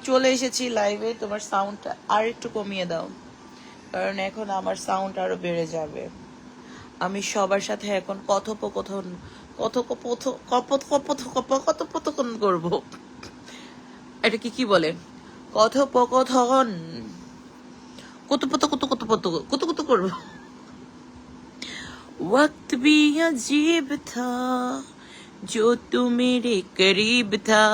চলে এসেছি লাইভে। তোমার সাউন্ডটা আর একটু কমিয়ে দাও, কারণ এখন আমার সাউন্ড আরো বেড়ে যাবে। আমি সবার সাথে এখন কথোপকথন করব। এটা কি বলে? কথোপকথন কুতু করবো। वक्त भी अजीब था जो तू मेरे करीब था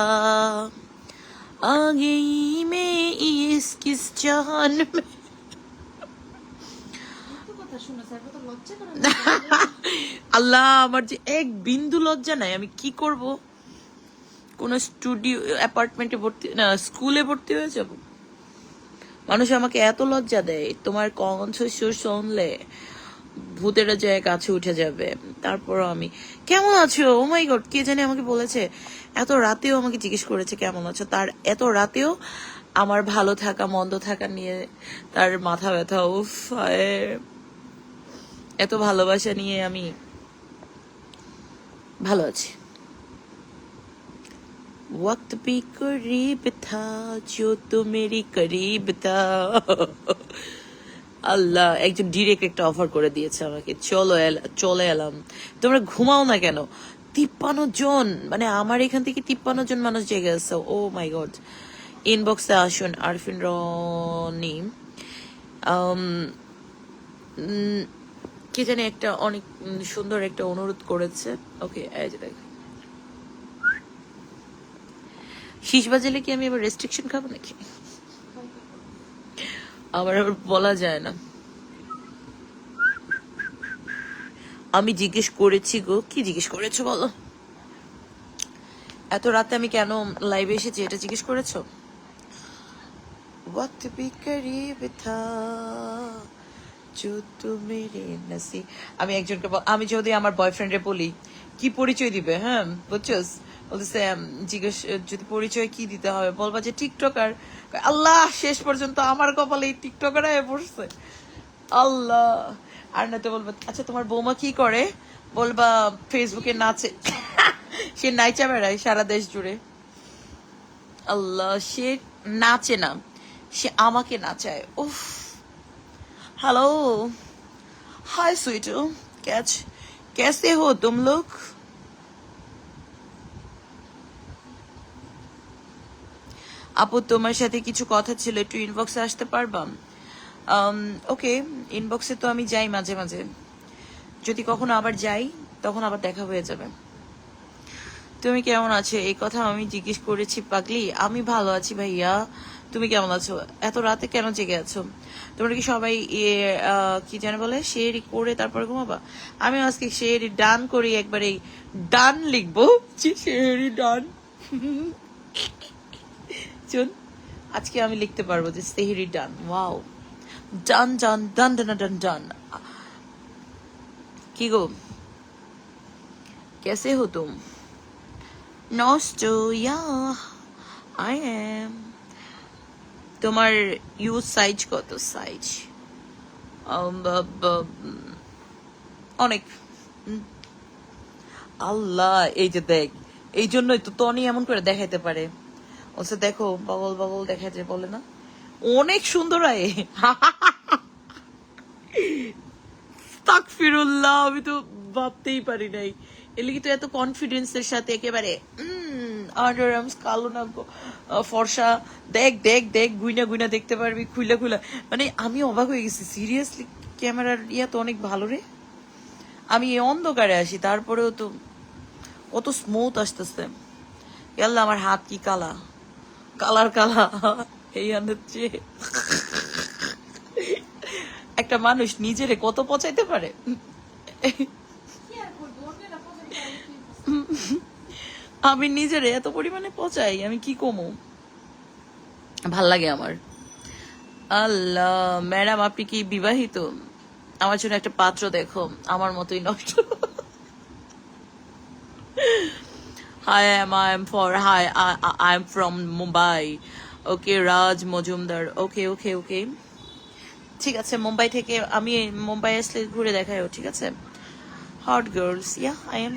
आ गई मैं इस किस जहान में। আল্লাহ, আমার যে এক বিন্দু লজ্জা নাই। আমি কি করব? কোন স্টুডিও অ্যাপার্টমেন্টে ভর্তি না, স্কুলে ভর্তি হয়ে যাব? মানুষ আমাকে এত লজ্জা দেয়, তোমার কণ্ঠ সুর শুনলে ভূতেরা যায় কাছে উঠে যাবে। তারপরও আমি কেমন আছো, ও মাই গড, কে জানি আমাকে বলেছে, এত রাতেও আমাকে জিজ্ঞেস করেছে কেমন আছো। তার এত রাতেও আমার ভালো থাকা মন্দ থাকা নিয়ে তার মাথা ব্যথা। উফ, এত ভালোবাসা নিয়ে আমি ভালো আছি। वक्त भी करीब था जो तो मेरी करीब था। আল্লাহ, একজন ডিরেক্ট একটা অফার করে দিয়েছে আমাকে, চলে এলাম। তোমরা ঘুমাও না কেন? 53 জন, মানে আমার এখান থেকে 53 জন মানুষ জেগে আছে। ও মাই গড। ইনবক্সে আসুন। আরফিন রনি কে জানি একটা অনেক সুন্দর একটা অনুরোধ করেছে। ওকে, এই যে দেখ, শীষ বাজালে কি আমি এবার রেস্ট্রিকশন খাবো নাকি? আবার বলা যায় না। আমি জিজ্ঞেস করেছি গো। কি জিজ্ঞেস করেছো বলো? এত রাতে আমি কেন লাইভে এসেছি এটা জিজ্ঞেস করেছো? वक्त भी करीब था जो तू मेरे नसीब। আমি একজনকে আমি যদি আমার বয়ফ্রেন্ডে বলি কি পরিচয় দিবে, হ্যাঁ বুঝছস, বলতেছে জিজ্ঞেস যদি পরিচয় কি দিতে হবে, বলবা যে টিকটকার। আল্লাহ, শেষ পর্যন্ত আমার কপালে এই টিকটকার হয়ে পড়ছে। আল্লাহ। আর না তো বলবা আচ্ছা তোমার বৌমা কি করে, বলবা ফেসবুকে নাচে। সে নাইচা বেড়ায় সারা দেশ জুড়ে। আল্লাহ, সে নাচে না, সে আমাকে নাচায়। উফ। हेलो, हाय स्वीटू, कैसे हो तुम लोग? আপু, তোমার সাথে কিছু কথা ছিল, একটু ইনবক্সে আসতে পারবা? ওকে, ইনবক্সে তো আমি যাই মাঝে মাঝে, যদি কখনো আবার যাই তখন আবার দেখা হয়ে যাবে। তুমি কেমন আছো এই কথা আমি জিজ্ঞেস করেছি পাগলি। আমি ভালো আছি ভাইয়া, তুমি কেমন আছো? এত রাতে কেন জেগে আছো? তোমরা কি সবাই কি জানে বলে শেয়ারি করে তারপরে ঘুমাবা? আমি আজকে শেয়ারি ডান করি, একবারে ডান লিখবো, শেয়ারি ডান। চল, আজকে আমি লিখতে পারবো যে সেহরি ডান। ওয়াও, ডান ডান ডান ডান ডান ডান। কি গো, कैसे हो तुम? নষ্ট, ইয়া আই এম। তোমার ইউজ সাইজ কত? সাইজ অনেক। আল্লাহ, এই যে দেখ, এই জন্যই তো টনি এমন করে দেখাইতে পারে। ওসে দেখো, বাবল বাবল দেখাতে বলে না, অনেক সুন্দর আয়। তাকফিরুল্লাহ, আমি তো ভাবতেই পারি নাই। এলিগি তো এত কনফিডেন্সের সাথে একেবারে আন্ডার আর্মস কালো না ফর্সা। দেখ দেখ দেখ, গুইনা গুইনা দেখতে পারবি, খুইলা খুইলা। মানে আমি অবাক হয়ে গেছি সিরিয়াসলি, ক্যামেরার ইয়া তো অনেক ভালো রে। আমি অন্ধকারে আসি, তারপরেও তো কত স্মুথ আসতেছে। আল্লাহ, আমার হাত কি কালা, কালার কালা এই হচ্ছে। একটা মানুষ নিজেরে কত পচাইতে পারে। আমি নিজেরে এত পরিমাণে পচাই, আমি কি কমু। ভাল লাগে আমার। আল্লাহ, ম্যাডাম আপনি কি বিবাহিত? আমার জন্য একটা পাত্র দেখো, আমার মতোই নষ্ট। Hi, I'm from Mumbai. Okay, Raj Mojumdar. Okay. ঠিক আছে, মুম্বাই থেকে আমি মুম্বাই আসলে ঘুরে দেখায়ও, ঠিক আছে? Hot girls, yeah I am.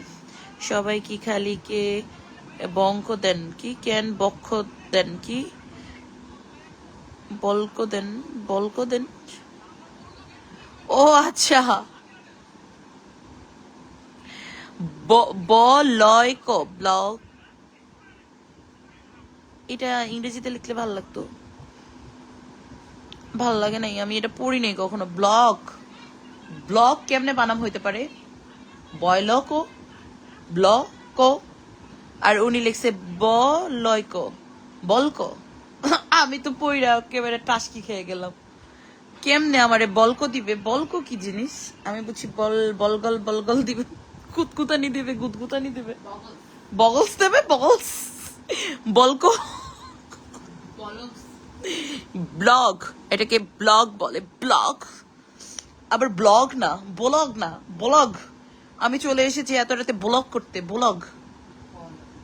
সবাই কি খালি কে বঙ্ক দেন কি, কেন বক্ষ দেন কি, বলকো দেন। ও আচ্ছা, বলয়ক ব্লক, এটা ইংরেজিতে লিখলে ভালো লাগতো, ভালো লাগে নাই, আমি এটা পড়ি নাই কখনো। ব্লক, ব্লক কেমনে বানাম হইতে পারে? বয়লক, ব্লক, আর উনি লিখছে বলয়ক, বলক। আমি তো পইরা একেবারে টাসকি খেয়ে গেলাম। কেমনে আমারে বলকো দিবে? বলকো কি জিনিস? আমি বুঝছি বলগল দিবে, কুতকুতানি দিবে, গুদগুতানি দিবে, বগলস দেবে, বগলস। বলকো ব্লগ, এটাকে ব্লগ বলে, ব্লগ। আবার ব্লগ না, ব্লগ না, ব্লগ। আমি চলে এসেছি এত রাতে ব্লগ করতে, ব্লগ।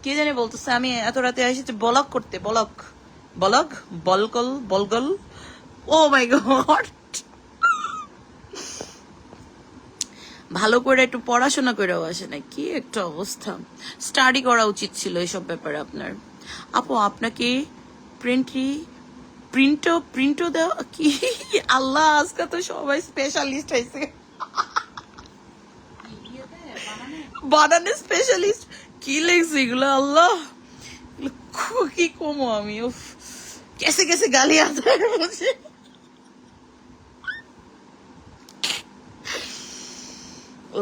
কে জানে বলতেছে আমি এত রাতে এসেছি ব্লগ করতে, ব্লগ, ব্লগ, বলগল। ও মাই গড। ভালো করে একটু পড়াশোনা করেও আসে না, কি একটা অবস্থা। স্টাডি করা উচিত ছিল এসব ব্যাপারে আপনার। আপু আপনাকে প্রিন্টও দেওয়া কি? আল্লাহ, আজকে তো সবাই স্পেশালিস্ট হয়েছে, বানানে স্পেশালিস্ট। কি লেগছে এগুলো? আল্লাহ, কি কমো আমি, উফ, কেসে কেসে গালি আদার মুঝে।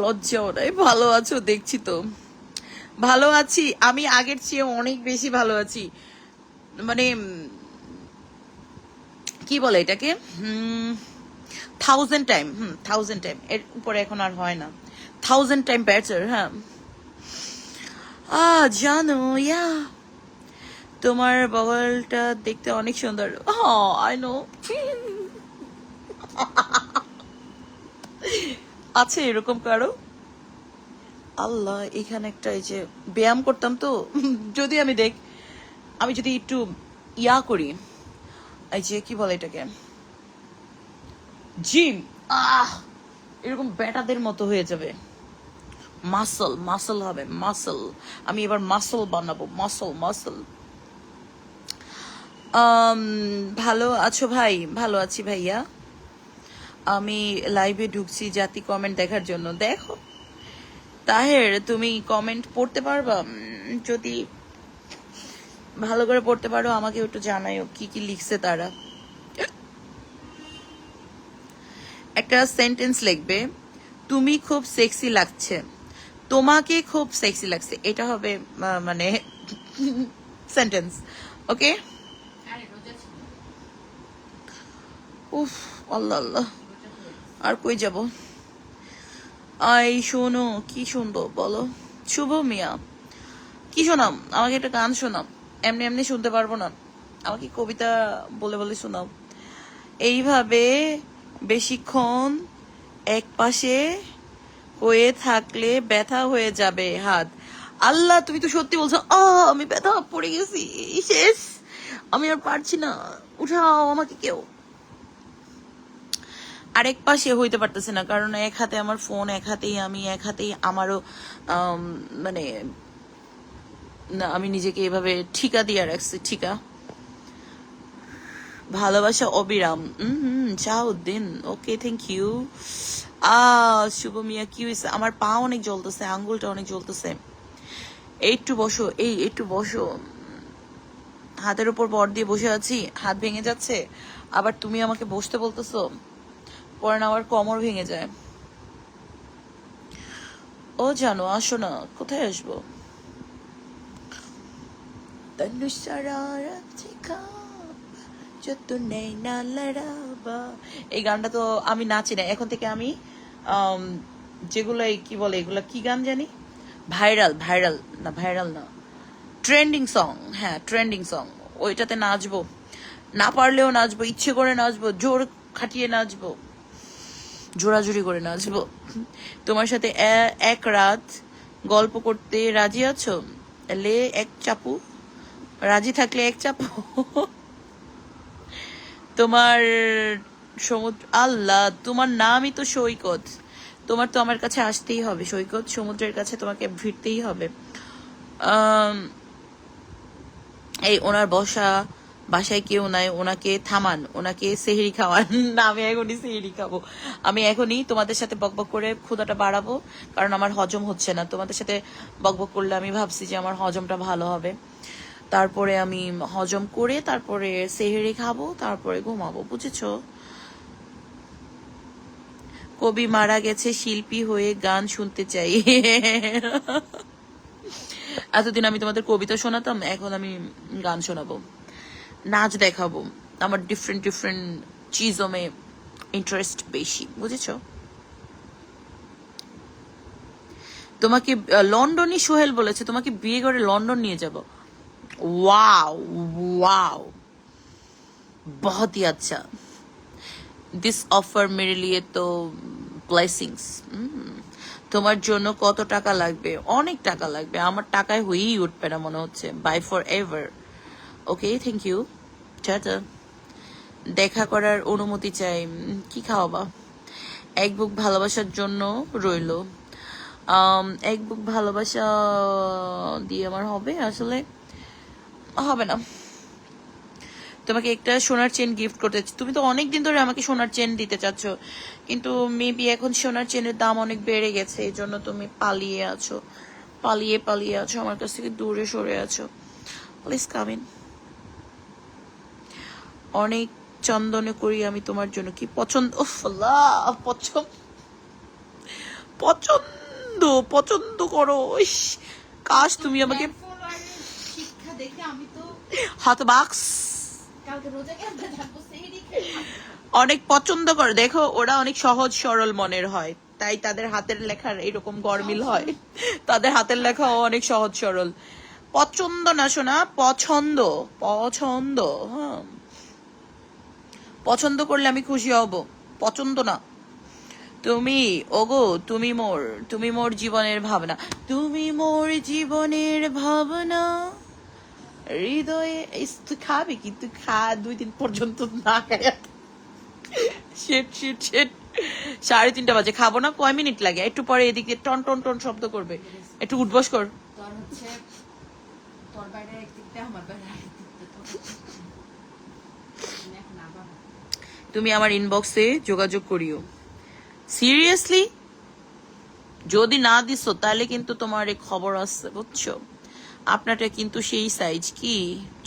লজ্জাও নাই। ভালো আছো? দেখছি তো ভালো আছি, আমি আগের চেয়ে অনেক বেশি ভালো আছি। মানে কি বলে এটাকে, 1000 টাইম, 1000 টাইম, এর উপরে এখন আর হয় না। 1000 টাইম বেটার। হ্যাঁ, জানো, ইয়া, তোমার বগলটা দেখতে অনেক সুন্দর। I know. আছে এরকম কারো? আল্লাহ, এখানে একটা, এই যে ব্যায়াম করতাম তো, যদি আমি যদি একটু ইয়া করি, এই যে কি বলে এটাকে, জিম, আহ এরকম বেটাদের মতো হয়ে যাবে। মাসল হবে, মাসল। আমি এবার মাসল বানাবো, মাসল। ভালো আছো ভাই? ভালো আছি ভাইয়া। আমি লাইভে ঢুকছি জাতি কমেন্ট দেখার জন্য। দেখো তাহের, তুমি কমেন্ট পড়তে পারবা? যদি ভালো করে পড়তে পারো আমাকে একটু জানাইও কি কি লিখছে তারা। একটা সেন্টেন্স লিখবে, তুমি খুব সেক্সি লাগছে, তোমাকে খুব সেক্সি লাগছে, এটা হবে মানে সেন্টেন্স। ওকে। উফ, আল্লাহ আল্লাহ, আর কই যাব? শোনো, কি শুনবো বলো? শুভ মিয়া, কি শোনাম? আমাকে একটা গান শোনাও। এমনি এমনি শুনতে পারবো না, আমাকে কবিতা বলে বলে শোনাও। এইভাবে বেশিক্ষণ এক পাশে হয়ে থাকলে ব্যথা হয়ে যাবে হাত। আল্লাহ, তুমি তো সত্যি বলছো। আমি ব্যথা পড়ে গেছি, শেষ, আমি আর পারছি না, উঠাও আমাকে কেউ। আরেক পাশে হইতে পারতেছে না, কারণ এক হাতে আমার ফোন, এক হাতেই আমি, এক হাতেই আমারও মানে না, আমি নিজেকে এভাবে ঠিকা দিয়ে রাখছি, ঠিকা। ভালোবাসা অবিরাম। শাহউদ্দিন, ওকে, থ্যাংক ইউ। শুভ মিয়া, কি হয়েছে? আমার পা অনেক জ্বলতেছে, আঙ্গুলটা অনেক জ্বলতেছে। একটু বসো, একটু বসো। হাতের উপর বর দিয়ে বসে আছি, হাত ভেঙে যাচ্ছে, আবার তুমি আমাকে বসতে বলতেছো, পরে না আবার কোমর ভেঙে যায়। ও জানো, আসো না। কোথায় আসবো? এই গানটা তো আমি নাচি না এখন থেকে। আমি যেগুলো কি বলে, এগুলা কি গান জানি, ভাইরাল না, ট্রেন্ডিং সং। হ্যাঁ, ট্রেন্ডিং সং, ওইটাতে নাচবো, না পারলেও নাচবো, ইচ্ছে করে নাচবো, জোর খাটিয়ে নাচবো, জোরাজুরি করে নাচবো। তোমার সাথে এক রাত গল্প করতে রাজি আছো? লে এক চাপু, রাজি থাকলে এক চাপু। তোমার সমুদ্র, আল্লাহ, তোমার নামই তো সৈকত, তোমার তো আমার কাছে আসতেই হবে। সৈকত, সমুদ্রের কাছে তোমাকে ভিড়তেই হবে। এই ওনার বসা বাসায় কেউ নাই, ওনাকে থামান, ওনাকে সেহরি খাওয়ান। না, আমি এখনই সেহরি খাবো। আমি এখনই তোমাদের সাথে বকবক করে ক্ষুধাটা বাড়াবো, কারণ আমার হজম হচ্ছে না। তোমাদের সাথে বকবক করলে আমি ভাবছি যে আমার হজমটা ভালো হবে, তারপরে আমি হজম করে তারপরে সেহরি খাবো, তারপরে ঘুমাবো, বুঝেছো? কবি মারা গেছে, শিল্পী হয়ে গান শুনতে চাই। এতদিন আমি তোমাদের কবিতা শোনাতাম, এখন আমি গান শোনাবো, নাচ দেখাবো। আমার ডিফারেন্ট ডিফারেন্ট চিজমে ইন্টারেস্ট বেশি, বুঝেছো? তোমাকে লন্ডনই সোহেল বলেছে তোমাকে বিয়ে করে লন্ডন নিয়ে যাব। ওয়াও, ওয়াও, बहुत ही अच्छा। দিস অফার মেরে লিয়ে তো ব্লেসিংস। তোমার জন্য কত টাকা লাগবে? অনেক টাকা লাগবে, আমার টাকায় হয়েই উঠবে না মনে হচ্ছে। Bye for ever. Okay, thank you, টাটা। দেখা করার অনুমতি চাই। কি খাওয়াবা? এক বুক ভালোবাসার জন্য রইলো। এক বুক ভালোবাসা দিয়ে আমার হবে? আসলে হবে না। তোমাকে একটা সোনার চেন গিফট করতে, তুমি তো অনেকদিন ধরে আমাকে সোনার চেন দিতে চাচ্ছ, কিন্তু মেবি এখন সোনার চেনের দাম অনেক বেড়ে গেছে, এই জন্য তুমি পালিয়ে আছো, পালিয়ে পালিয়ে আছো, আমার কাছ থেকে দূরে সরে আছো। Please come in. অনেক চন্দনে করি আমি তোমার জন্য কি পছন্দ। উফ আল্লাহ, পছন্দ পছন্দ করো। ইস, কাশ তুমি আমাকে শিক্ষা দেখে আমি তো হতবাক্স কালকে রোজা কেমন থাকবো সেহরি অনেক পছন্দ করে। দেখো, ওরা অনেক সহজ সরল মনের হয়, তাই তাদের হাতের লেখার এরকম গরমিল হয়। তাদের হাতের লেখাও অনেক সহজ সরল। পছন্দ না শোনা, পছন্দ, পছন্দ। হ্যাঁ, পছন্দ করলে আমি খুশি হব, পছন্দ না। তুমি, ওগো তুমি মোর জীবনের ভাবনা, তুমি মোর জীবনের ভাবনা, হৃদয়ে। তুই খাবি কি? তুই খা, 2-3 পর্যন্ত না খায়। শেট শেট শেট, 3:30 বাজে, খাবো না? কয় মিনিট লাগে? একটু পরে এদিকে টন টন টন শব্দ করবে, একটু উঠবস কর। তোর হচ্ছে তোর বাইরে একদিকটা আমার বাইরে তুমি আমার ইনবক্সে যোগাযোগ করিও। সিরিয়াসলি, যদি না দিছো তাহলে কিন্তু তোমার এই খবর আছে, বুঝছো? আপনারটা কিন্তু সেই সাইজ, কি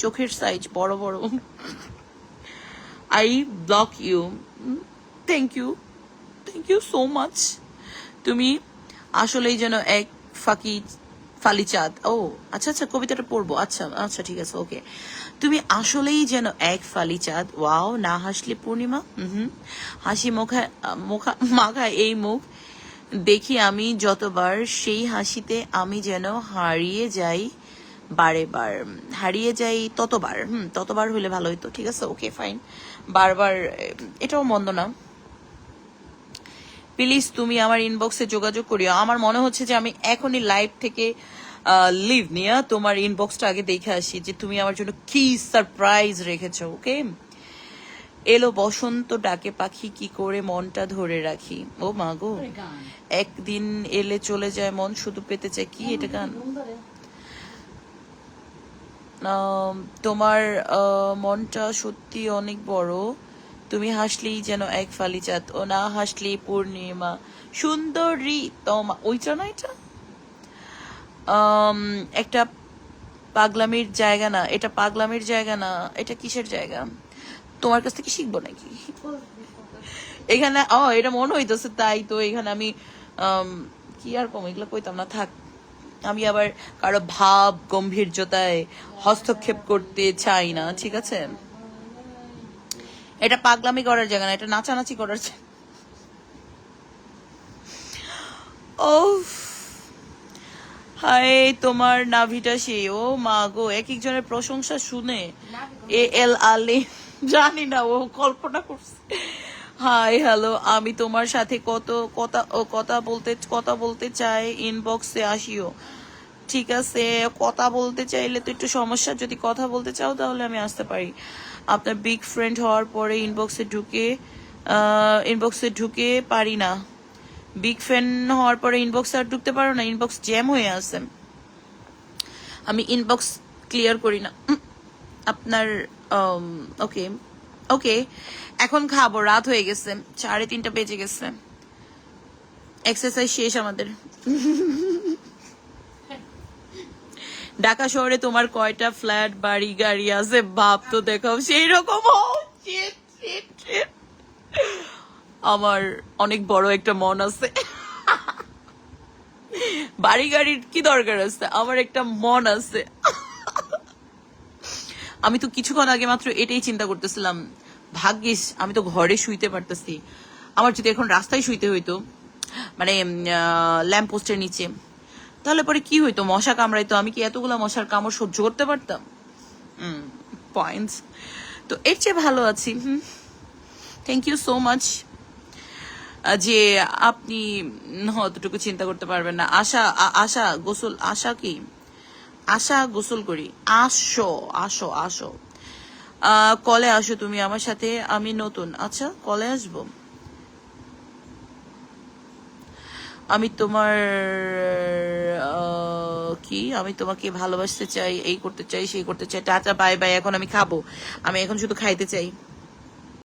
চোখের সাইজ, বড় বড়। I block you. Thank you, thank you so much. তুমি আসলেই যেন এক ফাঁকি ফালি চাঁদ। ও আচ্ছা আচ্ছা, কবিতাটা পড়বো, আচ্ছা আচ্ছা, ঠিক আছে, ওকে। তুমি আসলেই যেন এক ফালি চাঁদ, ওয়াও, না হাসলে পূর্ণিমা। হাসি মুখা মুখা মাখা এই মুখ দেখি আমি যতবার, সেই হাসিতে আমি যেন হারিয়ে যাই বারে বার, হারিয়ে যাই ততবার। ততবার হইলে ভালো হইতো, ঠিক আছে, ওকে ফাইন। বারবার এটাও মন্দ না। প্লিজ তুমি আমার ইনবক্সে যোগাযোগ করিও। আমার মনে হচ্ছে যে আমি এখনই লাইভ থেকে লিভ নিয়ে তোমার ইনবক্সটা আগে দেখে আসি যে তুমি আমার জন্য কি সারপ্রাইজ রেখেছো। ওকে। এলো বসন্ত ডাকে পাখি, কি করে মনটা ধরে রাখি। ও মা গো, একদিন এলে চলে যায় মন, শুধু পেতে চাই। কি এটা গান? তোমার মনটা সত্যি অনেক বড়, তুমি হাসলেই যেন এক ফালি চাঁদ, ও না হাসলেই পূর্ণিমা, সুন্দরী তোমা। ওইটা না, এটা একটা পাগলামির জায়গা না, এটা পাগলামির জায়গা না, এটা কিসের জায়গা? তোমার কাছ থেকে শিখবো নাকি? এখানে এটা মনে হইতেছে, তাই তো এখানে আমি কি আর কম, এগুলো কইতাম না, থাক। আমি আবার কারো ভাব গম্ভীর্যতায় হস্তক্ষেপ করতে চাই না, ঠিক আছে? এটা পাগলামি করার জায়গা না, এটা নাচানাচি করার জায়গা। ও হায়, তোমার নাভিটা সেই, ও মা গো, এক একজনের প্রশংসা শুনে এল আলে, জানি না, ও কল্পনা করছে। হাই হ্যালো, আমি তোমার সাথে কথা বলতে চাই, ইনবক্সে আসিও। ঠিক আছে, কথা বলতে চাইলে তো একটু সমস্যা, যদি কথা বলতে চাও তাহলে আমি আসতে পারি। আপনার বিগ ফ্রেন্ড হওয়ার পরে ইনবক্সে ঢুকে পারি না। বিগ ফ্যান হওয়ার পরে ইনবক্সে আর ঢুকতে পারো না? ইনবক্স জ্যাম হয়ে আছে, আমি ইনবক্স ক্লিয়ার করি না। আপনার ওকে ওকে, এখন খাবো, রাত হয়ে গেছে, 3:30 বেজে গেছে। এক্সারসাইজ শেষ আমাদের। ঢাকা শহরে তোমার কয়টা ফ্ল্যাট, বাড়ি, গাড়ি আছে? বাপ তো দেখাও সেই রকম। আমার অনেক বড় একটা মন আছে। বাড়ি গাড়ির কি দরকার আছে, আমার একটা মন আছে। আমি তো কিছুক্ষণ আগে মাত্র এটাই চিন্তা করতেছিলাম, ভাগ্যিস আমি তো ঘরে শুইতে পারতেছি। আমার যদি এখন রাস্তায় শুইতে হইতো, মানে ল্যাম্প পোস্টের নিচে, তাহলে পরে কি হইতো, মশা কামড়াইতো, আমি কি এতগুলা মশার কামড় সহ্য করতে পারতাম? পয়েন্টস। তো এর চেয়ে ভালো আছি। থ্যাংক ইউ সো মাচ যে আপনি অতটুকু চিন্তা করতে পারবেন না। আশা গোসল, আশা কি, আশা গোসল করি। আসো আসো আসো, কলে আসো তুমি আমার সাথে, আমি নতুন। আচ্ছা কলে আসবো। আমি তোমার কি, আমি তোমাকে ভালোবাসতে চাই, এই করতে চাই, সেই করতে চাই। টাটা বাই বাই, এখন আমি খাবো, আমি এখন শুধু খাইতে চাই।